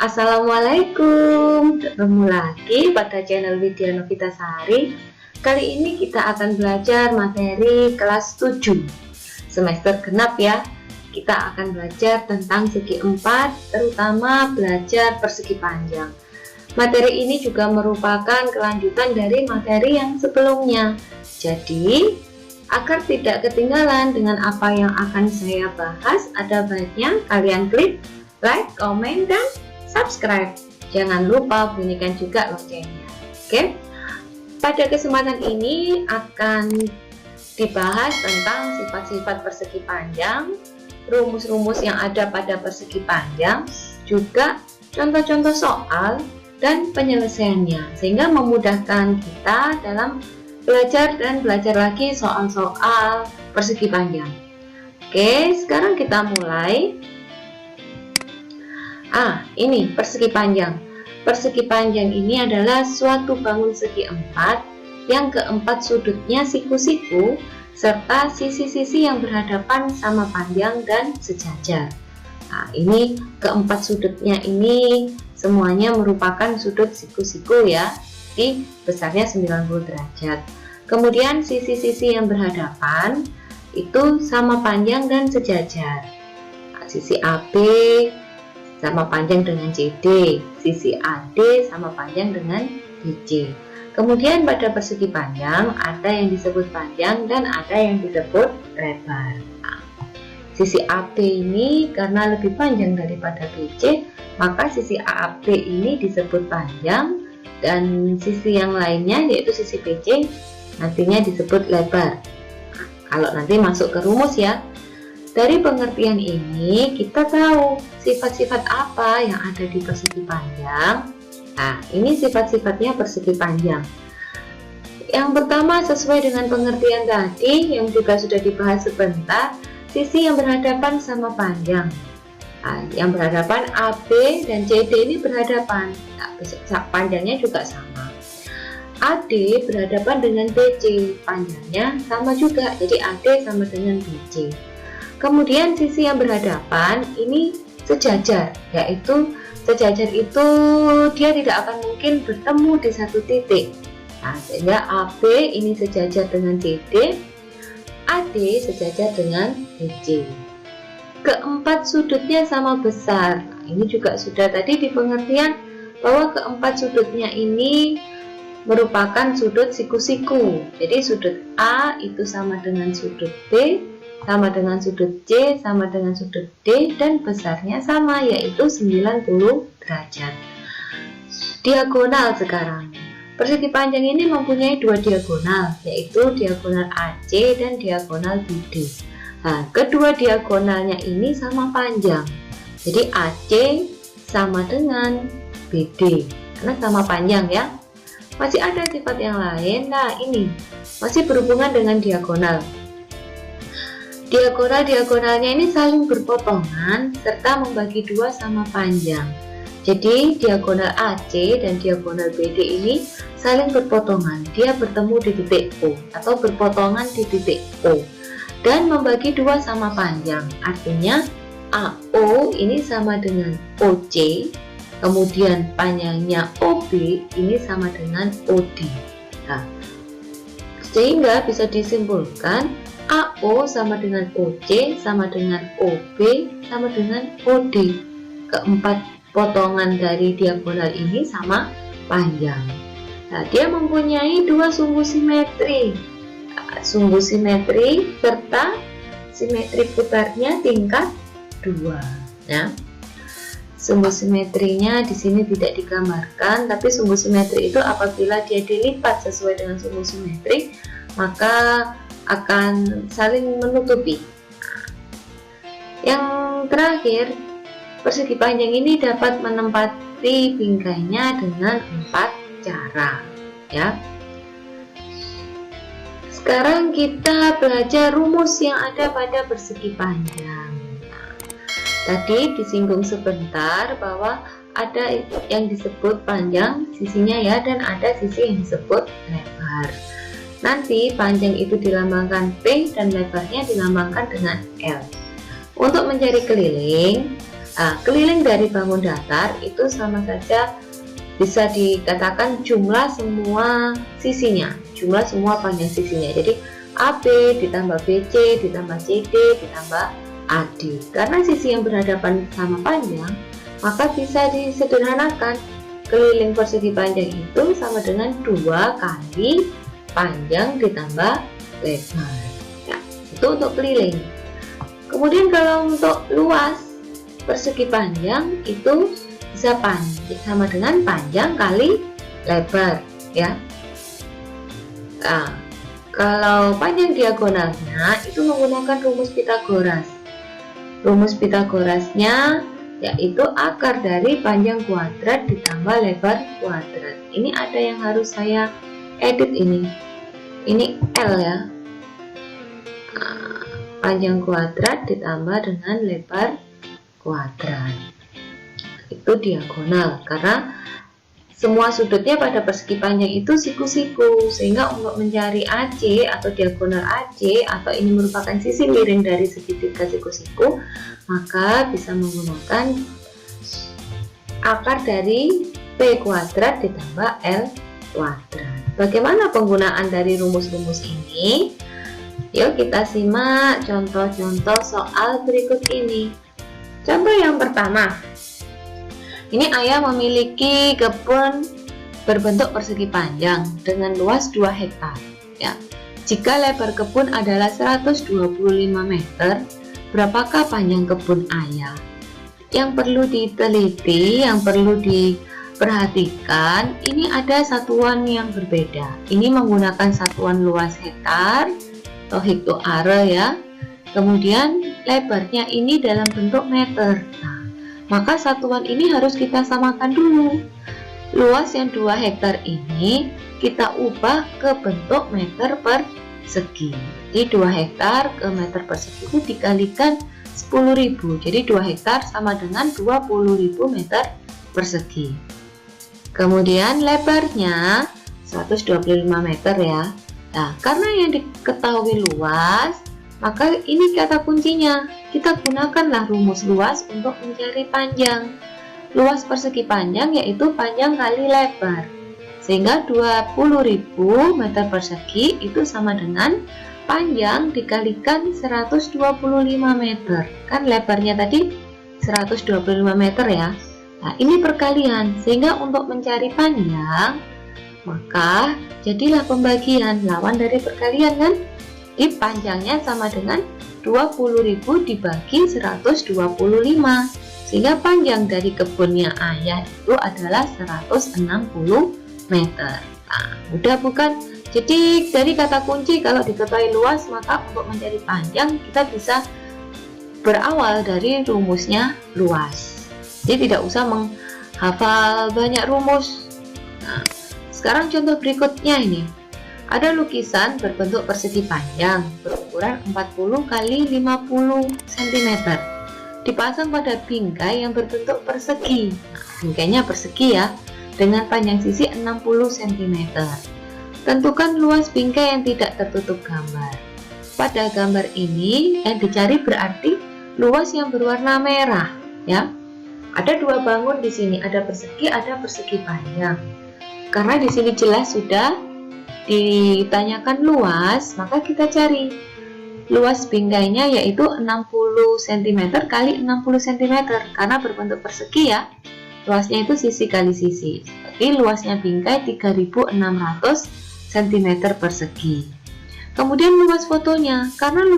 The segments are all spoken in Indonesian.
Assalamualaikum, ketemu lagi pada channel Widya Novitasari. Kali ini kita akan belajar materi kelas 7 semester genap ya. Kita akan belajar tentang segi 4, terutama belajar persegi panjang. Materi ini juga merupakan kelanjutan dari materi yang sebelumnya. Jadi, agar tidak ketinggalan dengan apa yang akan saya bahas, ada baiknya kalian klik like, komen, dan subscribe. Jangan lupa bunyikan juga loncengnya. Oke. Pada kesempatan ini akan dibahas tentang sifat-sifat persegi panjang, rumus-rumus yang ada pada persegi panjang, juga contoh-contoh soal dan penyelesaiannya, sehingga memudahkan kita dalam belajar dan belajar lagi soal-soal persegi panjang. Oke, sekarang kita mulai. Ini persegi panjang. Persegi panjang ini adalah suatu bangun segi 4 yang keempat sudutnya siku-siku serta sisi-sisi yang berhadapan sama panjang dan sejajar. Ini keempat sudutnya ini semuanya merupakan sudut siku-siku ya, di besarnya 90 derajat. Kemudian sisi-sisi yang berhadapan itu sama panjang dan sejajar. Sisi AB sama panjang dengan CD, sisi AD sama panjang dengan BC. Kemudian pada persegi panjang ada yang disebut panjang dan ada yang disebut lebar. Sisi AB ini karena lebih panjang daripada BC, maka sisi AB ini disebut panjang, dan sisi yang lainnya yaitu sisi BC nantinya disebut lebar. Kalau nanti masuk ke rumus ya. Dari pengertian ini kita tahu sifat-sifat apa yang ada di persegi panjang. Ini sifat-sifatnya persegi panjang. Yang pertama, sesuai dengan pengertian tadi yang juga sudah dibahas sebentar, sisi yang berhadapan sama panjang. Yang berhadapan AB dan CD ini berhadapan. Panjangnya juga sama. AD berhadapan dengan BC, panjangnya sama juga. Jadi AD sama dengan BC. Kemudian sisi yang berhadapan ini sejajar, yaitu sejajar itu dia tidak akan mungkin bertemu di satu titik. Sehingga AB ini sejajar dengan CD, AD sejajar dengan BC. Keempat sudutnya sama besar. Ini juga sudah tadi di pengertian bahwa keempat sudutnya ini merupakan sudut siku-siku. Jadi sudut A itu sama dengan sudut B, sama dengan sudut C, sama dengan sudut D, dan besarnya sama, yaitu 90 derajat. Diagonal sekarang. Persegi panjang ini mempunyai dua diagonal, yaitu diagonal AC dan diagonal BD. Kedua diagonalnya ini sama panjang. Jadi AC sama dengan BD, karena sama panjang ya. Masih ada sifat yang lain. Ini masih berhubungan dengan diagonal. Diagonalnya ini saling berpotongan serta membagi dua sama panjang. Jadi diagonal AC dan diagonal BD ini saling berpotongan. Dia bertemu di titik O atau berpotongan di titik O dan membagi dua sama panjang. Artinya AO ini sama dengan OC, kemudian panjangnya OB ini sama dengan OD. Sehingga bisa disimpulkan AO sama dengan OC sama dengan OB sama dengan OD. Keempat potongan dari diagonal ini sama panjang. Dia mempunyai dua sumbu simetri. Sumbu simetri serta simetri putarnya tingkat 2. Sumbu simetrinya di sini tidak digambarkan, tapi sumbu simetri itu apabila dia dilipat sesuai dengan sumbu simetri, maka akan saling menutupi. Yang terakhir, persegi panjang ini dapat menempati bingkainya dengan 4 cara ya. Sekarang kita belajar rumus yang ada pada persegi panjang. Tadi disinggung sebentar bahwa ada yang disebut panjang sisinya ya, dan ada sisi yang disebut lebar. Nanti panjang itu dilambangkan P dan lebarnya dilambangkan dengan L. Untuk mencari keliling, Nah, keliling dari bangun datar itu sama saja bisa dikatakan jumlah semua sisinya, jumlah semua panjang sisinya. Jadi AB ditambah BC ditambah CD ditambah AD. Karena sisi yang berhadapan sama panjang, maka bisa disederhanakan. Keliling persegi panjang itu sama dengan 2 kali panjang ditambah lebar. Ya, itu untuk keliling. Kemudian kalau untuk luas persegi panjang itu bisa panjang sama dengan panjang kali lebar, ya. Nah, kalau panjang diagonalnya itu menggunakan rumus Pitagoras. Rumus Pitagorasnya yaitu akar dari panjang kuadrat ditambah lebar kuadrat. Ini ada yang harus saya edit ini. Ini L ya. Nah, panjang kuadrat ditambah dengan lebar kuadrat. Itu diagonal karena semua sudutnya pada persegi panjang itu siku-siku, sehingga untuk mencari AC atau diagonal AC atau ini merupakan sisi miring dari segitiga siku-siku, maka bisa menggunakan akar dari P kuadrat ditambah L kuadrat. Bagaimana penggunaan dari rumus-rumus ini? Yuk kita simak contoh-contoh soal berikut ini. Contoh yang pertama, ini ayah memiliki kebun berbentuk persegi panjang dengan luas 2 hektar. Ya. Jika lebar kebun adalah 125 meter, berapakah panjang kebun ayah? Yang perlu diteliti, yang perlu diperhatikan, ini ada satuan yang berbeda. Ini menggunakan satuan luas hektar atau hektoare ya. Kemudian lebarnya ini dalam bentuk meter. Nah, maka satuan ini harus kita samakan dulu. Luas yang 2 hektar ini kita ubah ke bentuk meter persegi. Jadi 2 hektar ke meter persegi itu dikalikan 10.000. Jadi 2 hektar sama dengan 20.000 meter persegi. Kemudian lebarnya 125 meter ya. Nah, karena yang diketahui luas, maka ini kata kuncinya. Kita gunakanlah rumus luas untuk mencari panjang. Luas persegi panjang yaitu panjang kali lebar. Sehingga 20.000 meter persegi itu sama dengan panjang dikalikan 125 meter. Kan lebarnya tadi 125 meter ya. Nah, ini perkalian. Sehingga untuk mencari panjang, maka jadilah pembagian. Lawan dari perkalian kan? Di panjangnya sama dengan 20.000 dibagi 125, sehingga panjang dari kebunnya ayah itu adalah 160 meter. Nah, mudah bukan? Jadi dari kata kunci kalau diketahui luas, maka untuk mencari panjang kita bisa berawal dari rumusnya luas. Jadi tidak usah menghafal banyak rumus. Nah, sekarang contoh berikutnya ini. Ada lukisan berbentuk persegi panjang berukuran 40 kali 50 cm dipasang pada bingkai yang berbentuk persegi. Nah, bingkainya persegi ya, dengan panjang sisi 60 cm. Tentukan luas bingkai yang tidak tertutup gambar. Pada gambar ini yang dicari berarti luas yang berwarna merah ya. Ada 2 bangun di sini, ada persegi panjang. Karena di sini jelas sudah ditanyakan luas, maka kita cari luas bingkainya yaitu 60 cm kali 60 cm karena berbentuk persegi ya. Luasnya itu sisi kali sisi. Jadi luasnya bingkai 3600 cm persegi. Kemudian luas fotonya, karena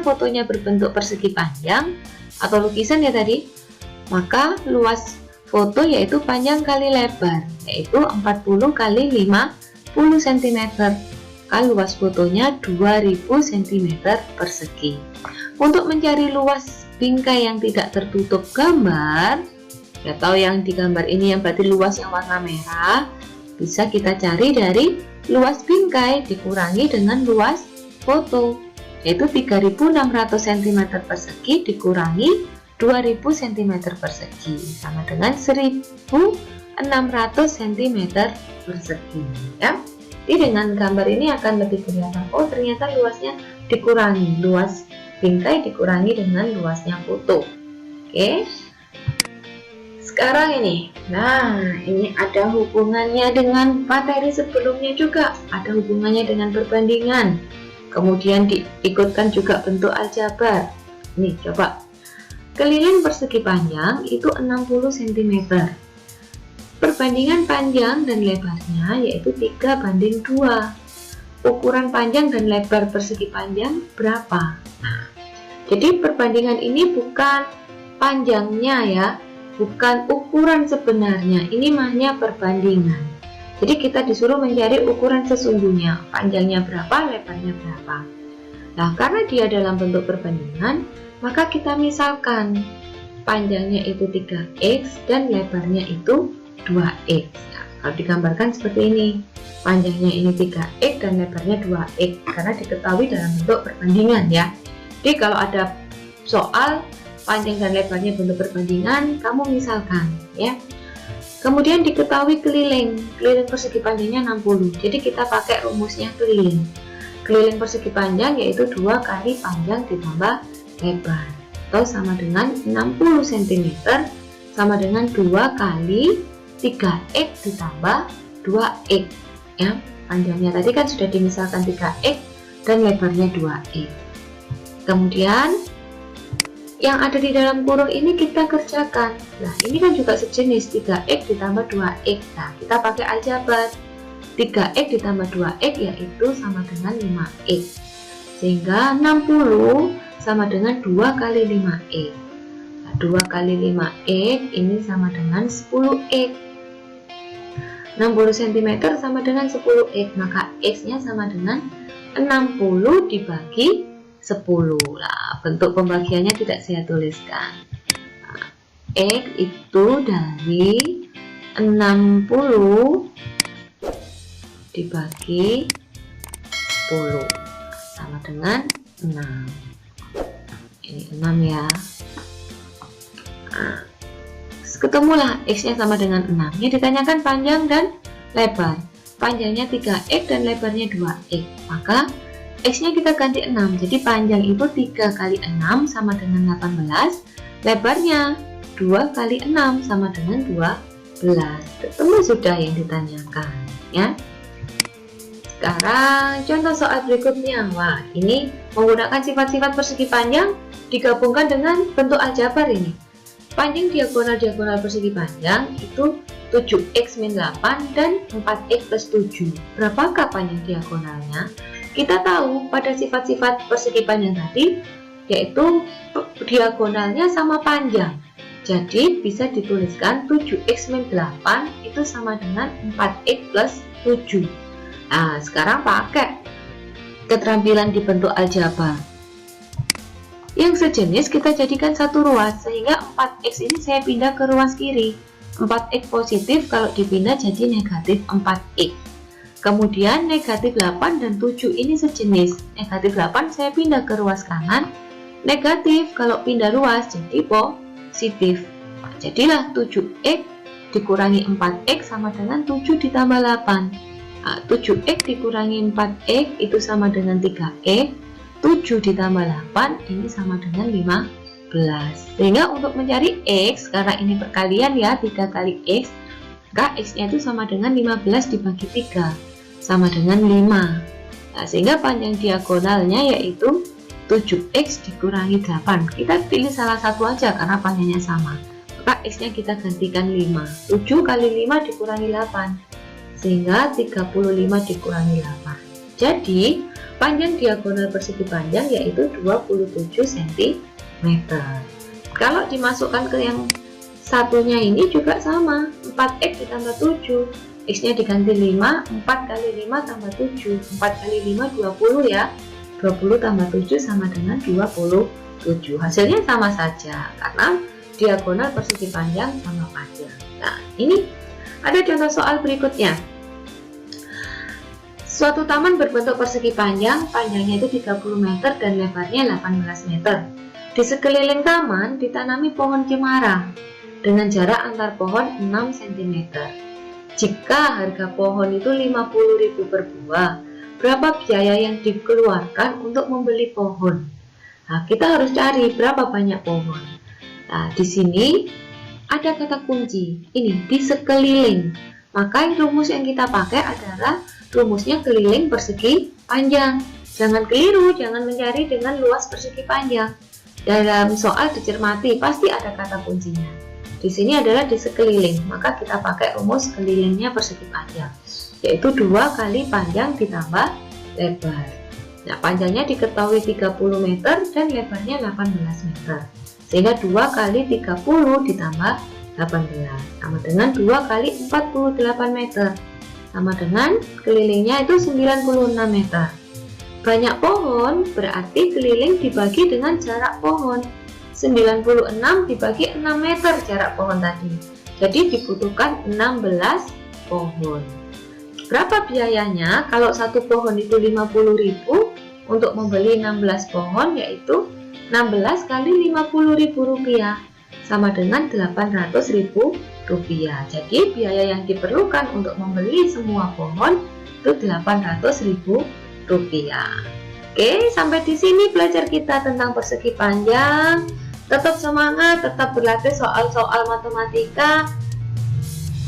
fotonya berbentuk persegi panjang atau lukisan ya tadi, maka luas foto yaitu panjang kali lebar, yaitu 40 kali 50 cm. Luas fotonya 2000 cm persegi. Untuk mencari luas bingkai yang tidak tertutup gambar atau yang di gambar ini yang berarti luas yang warna merah, bisa kita cari dari luas bingkai dikurangi dengan luas foto, yaitu 3600 cm persegi dikurangi 2000 cm persegi sama dengan 1600 cm persegi ya. Jadi dengan gambar ini akan lebih kelihatan, oh ternyata luasnya dikurangi, luas bingkai dikurangi dengan luasnya foto. Oke. Sekarang ini, nah ini ada hubungannya dengan materi sebelumnya juga, ada hubungannya dengan perbandingan, kemudian diikutkan juga bentuk aljabar. Nih coba, keliling persegi panjang itu 60 cm, perbandingan panjang dan lebarnya yaitu 3:2. Ukuran panjang dan lebar persegi panjang berapa? Nah, jadi perbandingan ini bukan panjangnya ya, bukan ukuran sebenarnya, ini hanya perbandingan. Jadi kita disuruh mencari ukuran sesungguhnya, panjangnya berapa, lebarnya berapa. Nah, karena dia dalam bentuk perbandingan, maka kita misalkan panjangnya itu 3x dan lebarnya itu 2x. Nah, kalau digambarkan seperti ini, panjangnya ini 3x dan lebarnya 2x, karena diketahui dalam bentuk perbandingan ya. Jadi kalau ada soal panjang dan lebarnya bentuk perbandingan, kamu misalkan ya. Kemudian diketahui keliling persegi panjangnya 60. Jadi kita pakai rumusnya keliling. Keliling persegi panjang yaitu 2 kali panjang ditambah lebar, atau sama dengan 60 cm sama dengan 2 kali 3x ditambah 2x ya. Panjangnya tadi kan sudah dimisalkan 3x dan lebarnya 2x. Kemudian yang ada di dalam kurung ini kita kerjakan. Nah, ini kan juga sejenis 3x ditambah 2x. Nah, kita pakai aljabar. 3x ditambah 2x yaitu sama dengan 5x. Sehingga 60 sama dengan 2 kali 5x. Nah, 2 kali 5x ini sama dengan 10x. 60 cm sama dengan 10x, maka x-nya sama dengan 60 dibagi 10. Nah, bentuk pembagiannya tidak saya tuliskan. Nah, x itu dari 60 dibagi 10 sama dengan 6. Ini 6 ya. Nah, ketemulah x-nya sama dengan 6. Ini ditanyakan panjang dan lebar. Panjangnya 3x dan lebarnya 2x. Maka x-nya kita ganti 6, jadi panjang itu 3 kali 6 sama dengan 18, lebarnya 2 kali 6 sama dengan 12. Ketemu sudah yang ditanyakan ya. Sekarang contoh soal berikutnya. Wah, ini menggunakan sifat-sifat persegi panjang digabungkan dengan bentuk aljabar ini. Panjang diagonal persegi panjang itu 7x min 8 dan 4x plus 7. Berapakah panjang diagonalnya? Kita tahu pada sifat-sifat persegi panjang tadi yaitu diagonalnya sama panjang. Jadi bisa dituliskan 7x min 8 itu sama dengan 4x plus 7. Nah, sekarang pakai keterampilan di bentuk aljabar. Yang sejenis kita jadikan satu ruas, sehingga 4x ini saya pindah ke ruas kiri. 4x positif kalau dipindah jadi negatif 4x. Kemudian negatif 8 dan 7 ini sejenis. Negatif 8 saya pindah ke ruas kanan. Negatif kalau pindah ruas jadi positif. Jadilah 7x dikurangi 4x sama dengan 7 ditambah 8. Nah, 7x dikurangi 4x itu sama dengan 3x. 7 ditambah 8 ini sama dengan 15. Sehingga untuk mencari x, karena ini perkalian ya, 3 kali x, maka x-nya itu sama dengan 15 dibagi 3, sama dengan 5. Nah, sehingga panjang diagonalnya yaitu 7x dikurangi 8. Kita pilih salah satu aja karena panjangnya sama. Maka x-nya kita gantikan 5. 7 kali 5 dikurangi 8, sehingga 35 dikurangi 8. Jadi panjang diagonal persegi panjang yaitu 27 cm. Kalau dimasukkan ke yang satunya ini juga sama, 4x ditambah 7, x-nya diganti 5, 4 kali 5 tambah 7, 4 kali 5 20 ya, 20 tambah 7 sama dengan 27. Hasilnya sama saja karena diagonal persegi panjang sama panjang. Nah, ini ada contoh soal berikutnya. Suatu taman berbentuk persegi panjang, panjangnya itu 30 meter dan lebarnya 18 meter. Di sekeliling taman ditanami pohon cemara dengan jarak antar pohon 6 cm. Jika harga pohon itu 50.000 per buah, berapa biaya yang dikeluarkan untuk membeli pohon? Nah, kita harus cari berapa banyak pohon. Nah, di sini ada kata kunci, ini di sekeliling. Maka rumus yang kita pakai adalah rumusnya keliling persegi panjang. Jangan keliru, jangan mencari dengan luas persegi panjang. Dalam soal dicermati pasti ada kata kuncinya. Di sini adalah di sekeliling, maka kita pakai rumus kelilingnya persegi panjang, yaitu 2 kali panjang ditambah lebar. Nah, panjangnya diketahui 30 meter dan lebarnya 18 meter. Sehingga 2 kali 30 ditambah 18 sama dengan 2 kali 48 meter. Sama dengan kelilingnya itu 96 meter. Banyak pohon berarti keliling dibagi dengan jarak pohon. 96 dibagi 6 meter jarak pohon tadi. Jadi dibutuhkan 16 pohon. Berapa biayanya? Kalau satu pohon itu 50.000, untuk membeli 16 pohon yaitu 16 kali 50.000 rupiah sama dengan 800.000 rupiah. Jadi biaya yang diperlukan untuk membeli semua pohon itu 800.000 rupiah. Oke, sampai di sini belajar kita tentang persegi panjang. Tetap semangat, tetap berlatih soal-soal matematika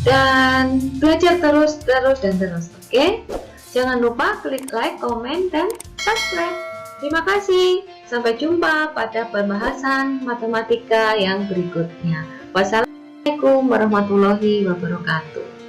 dan belajar terus. Oke, jangan lupa klik like, komen, dan subscribe. Terima kasih. Sampai jumpa pada pembahasan matematika yang berikutnya. Wassalamualaikum warahmatullahi wabarakatuh.